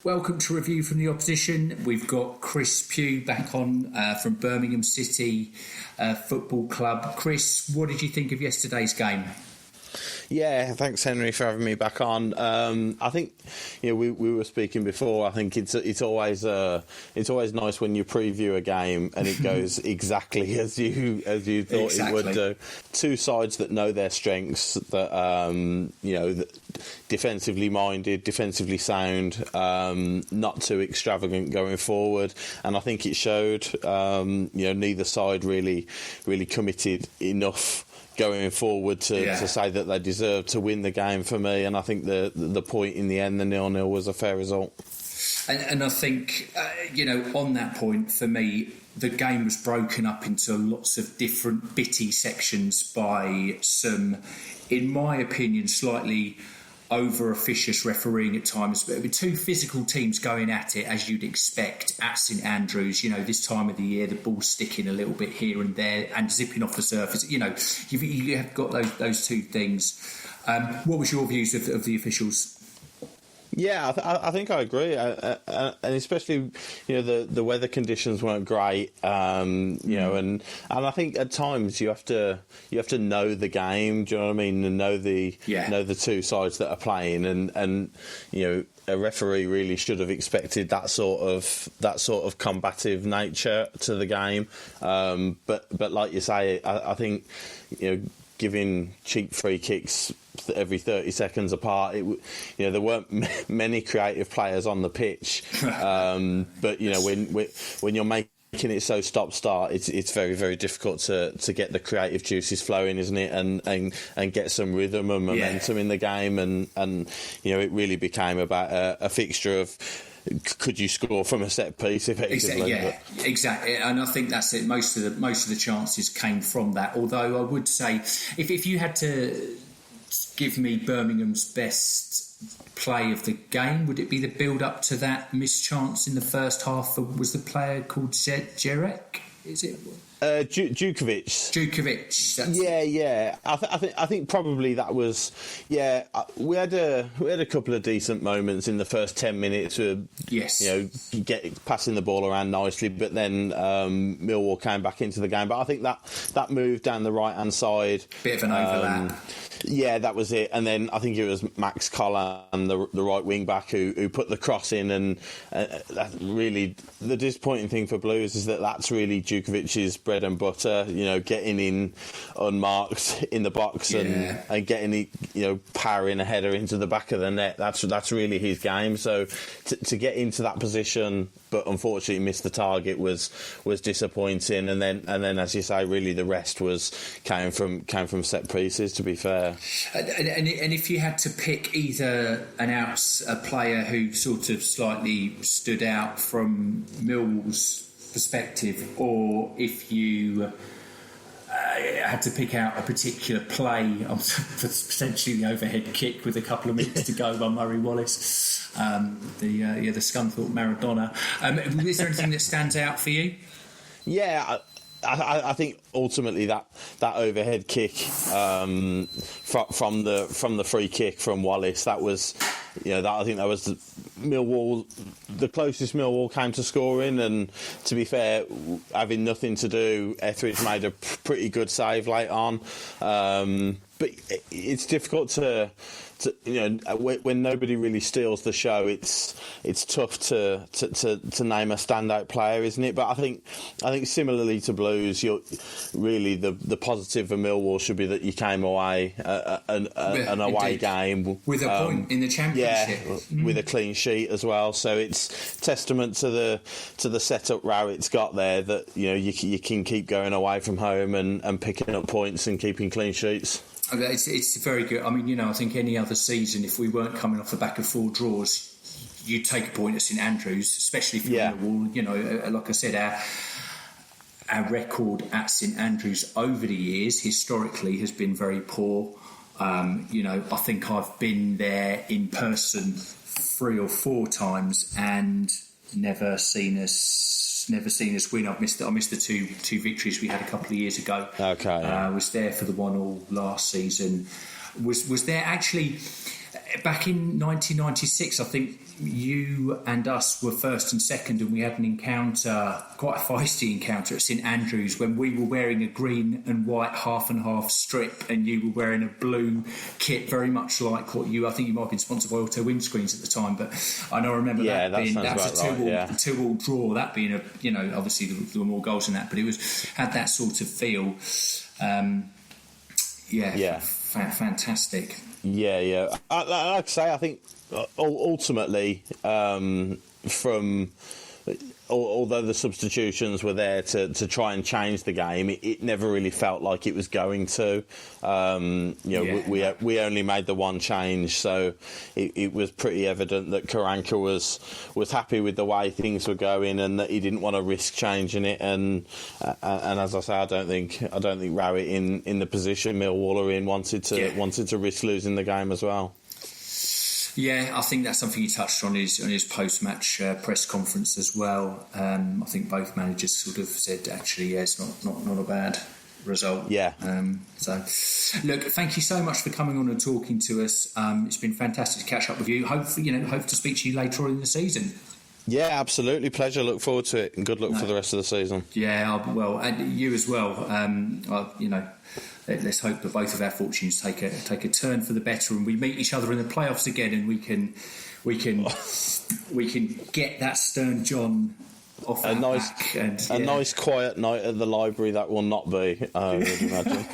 Welcome to Review from the Opposition. We've got Chris Pugh back on from Birmingham City Football Club. Chris, what did you think of yesterday's game? Yeah, thanks Henry for having me back on. I think we were speaking before. I think it's always nice when you preview a game and it goes exactly as you thought it would do. Two sides that know their strengths, that defensively minded, defensively sound, not too extravagant going forward, and I think it showed. Neither side really committed enough going forward to say that they deserved to win the game for me, and I think the point in the end, the 0-0, was a fair result. And I think, on that point, for me, the game was broken up into lots of different bitty sections by some, in my opinion, slightly over-officious refereeing at times, but with two physical teams going at it, as you'd expect, at St Andrews. This time of the year, the ball's sticking a little bit here and there and zipping off the surface. You have got those two things. What was your views of the officials? Yeah, I think I agree, and especially the weather conditions weren't great, and I think at times you have to know the game. Do you know what I mean? And know the two sides that are playing, and a referee really should have expected that sort of combative nature to the game. But like you say, I think giving cheap free kicks every 30 seconds apart, there weren't many creative players on the pitch. But when you're making it so stop-start, it's very, very difficult to get the creative juices flowing, isn't it? And get some rhythm and momentum in the game. And it really became about a fixture of, could you score from a set piece effectively? Exactly. And I think that's it. Most of the chances came from that. Although I would say, if you had to give me Birmingham's best play of the game, would it be the build-up to that missed chance in the first half? Was the player called Jerek? Is it? Djukovic. Yeah. I think probably that was. Yeah, we had a couple of decent moments in the first 10 minutes. Passing the ball around nicely, but then Millwall came back into the game. But I think that move down the right hand side, bit of an overlap. Yeah, that was it. And then I think it was Max Collan, the right wing back, who put the cross in. And that really, the disappointing thing for Blues is that's really Djukovic's bread and butter. Getting in unmarked in the box and getting powering a header into the back of the net. That's really his game. So to get into that position, but unfortunately miss the target was disappointing. And then as you say, really the rest came from set pieces. To be fair. And if you had to pick either a player who sort of slightly stood out from Millwall's perspective, or if you had to pick out a particular play, potentially the overhead kick with a couple of minutes to go by Murray Wallace, the Scunthorpe Maradona. Is there anything that stands out for you? Yeah. I think ultimately that overhead kick from the free kick from Wallace, that was, I think that was the closest Millwall came to scoring. And to be fair, having nothing to do, Etheridge made a pretty good save late on. But it's difficult to when nobody really steals the show, it's tough to name a standout player, isn't it? But I think similarly to Blues, really the positive for Millwall should be that you came away an away game with a point in the Championship, with a clean sheet as well. So it's testament to the setup Rowett's got there, that you can keep going away from home and picking up points and keeping clean sheets. It's very good. I mean, I think any other season, if we weren't coming off the back of 4 draws, you'd take a point at St Andrews, especially if you're on the wall. Like I said, our record at St Andrews over the years, historically, has been very poor. I think I've been there in person 3 or 4 times and never seen us win. I missed the two victories we had a couple of years ago. Okay. Was there for the 1-1 last season. Was there actually? back in 1996, I think you and us were first and second, and we had an encounter, quite a feisty encounter at St Andrews, when we were wearing a green and white half and half strip, and you were wearing a blue kit, very much like what I think you might have been sponsored by Auto Windscreens at the time, but I remember that was a two-all draw. That being obviously there were more goals than that, but it had that sort of feel. Fantastic. Yeah. Like I say, I think ultimately, although the substitutions were there to try and change the game, it never really felt like it was going to. We only made the one change, so it was pretty evident that Karanka was happy with the way things were going, and that he didn't want to risk changing it. And as I say, I don't think Rowett in the position Millwall are in wanted to risk losing the game as well. Yeah, I think that's something he touched on his post-match press conference as well. I think both managers sort of said, actually, it's not a bad result. Yeah. So, look, thank you so much for coming on and talking to us. It's been fantastic to catch up with you. Hopefully, hope to speak to you later on in the season. Yeah, absolutely. Pleasure. Look forward to it, and good luck for the rest of the season. Yeah, well, and you as well. Let's hope that both of our fortunes take a turn for the better, and we meet each other in the playoffs again, and we can get that Stern John off our back. A nice quiet night at the library that will not be, I would imagine.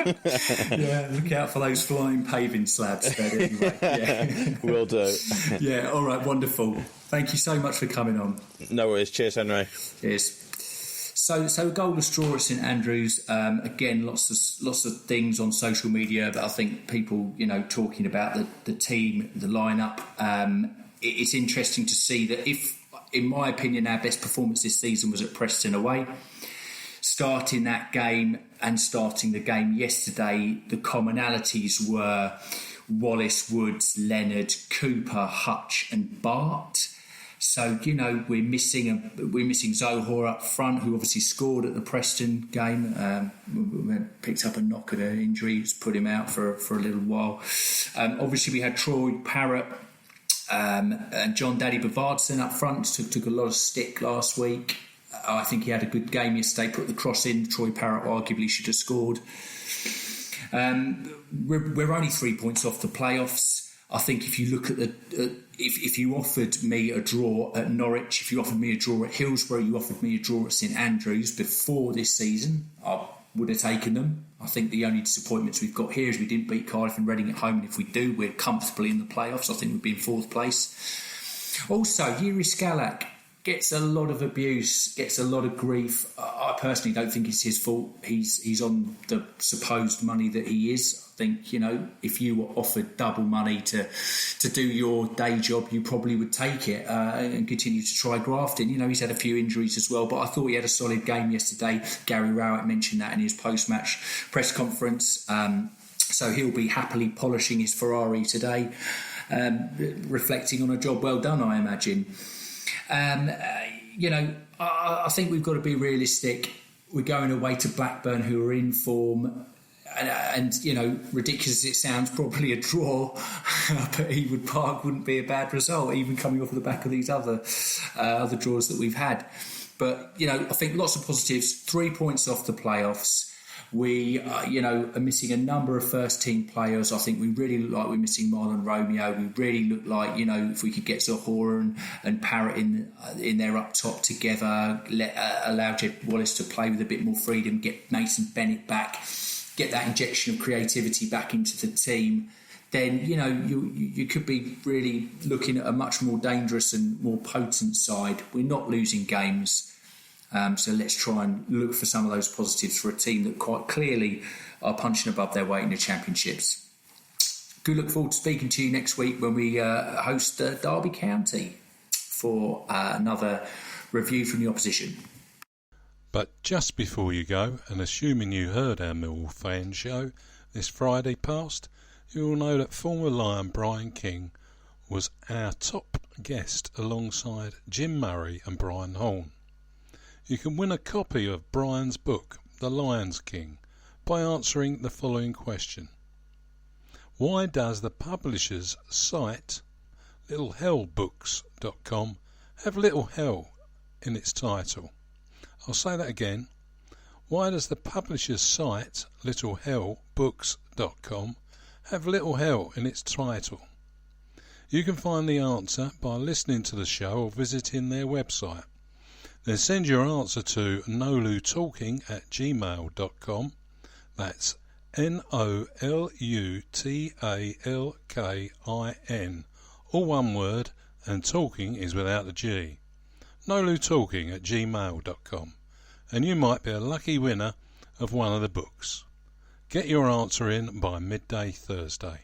Yeah, look out for those flying paving slabs. But anyway, yeah. Will do. Yeah, all right, wonderful. Thank you so much for coming on. No worries. Cheers, Henry. Cheers. So a goalless draw at St Andrews. Again, lots of things on social media, but I think people, talking about the team, the lineup. It's interesting to see that if, in my opinion, our best performance this season was at Preston away. Starting that game and starting the game yesterday, the commonalities were Wallace, Woods, Leonard, Cooper, Hutch, and Bart. So, we're missing Zohor up front, who obviously scored at the Preston game. We picked up a knock at an injury, it's put him out for a little while. Obviously, we had Troy Parrott and John Daddy Bavardson up front. Took a lot of stick last week. I think he had a good game yesterday, put the cross in. Troy Parrott arguably should have scored. We're only 3 points off the playoffs. I think if you look at if you offered me a draw at Norwich, if you offered me a draw at Hillsborough, you offered me a draw at St Andrews before this season, I would have taken them. I think the only disappointments we've got here is we didn't beat Cardiff and Reading at home, and if we do, we're comfortably in the playoffs. I think we'd be in fourth place. Also, Yuri Skalak gets a lot of abuse, gets a lot of grief. I personally don't think it's his fault. He's on the supposed money that he is. I think, if you were offered double money to do your day job, you probably would take it and continue to try grafting. He's had a few injuries as well, but I thought he had a solid game yesterday. Gary Rowett mentioned that in his post-match press conference. So he'll be happily polishing his Ferrari today, reflecting on a job well done, I imagine. I think we've got to be realistic. We're going away to Blackburn, who are in form, and ridiculous as it sounds, probably a draw up at Ewood Park wouldn't be a bad result, even coming off the back of these other draws that we've had. But I think lots of positives. 3 points off the playoffs. We, are missing a number of first-team players. I think we really look like we're missing Marlon Romeo. We really look like, if we could get Zohor and Parrott in there up top together, allow Jed Wallace to play with a bit more freedom, get Nathan Bennett back, get that injection of creativity back into the team, then, you could be really looking at a much more dangerous and more potent side. We're not losing games. So let's try and look for some of those positives for a team that quite clearly are punching above their weight in the championships. Good look forward to speaking to you next week when we host Derby County for another review from the opposition. But just before you go, and assuming you heard our Millwall Fans Show this Friday past, you will know that former Lion Bryan King was our top guest alongside Jim Murray and Brian Horn. You can win a copy of Brian's book, The Lion's King, by answering the following question. Why does the publisher's site, littlehellbooks.com, have little hell in its title? I'll say that again. Why does the publisher's site, littlehellbooks.com, have little hell in its title? You can find the answer by listening to the show or visiting their website. Then send your answer to nolutalking@gmail.com. That's NOLUTALKIN, all one word, and talking is without the G. nolutalking@gmail.com, and you might be a lucky winner of one of the books. Get your answer in by midday Thursday.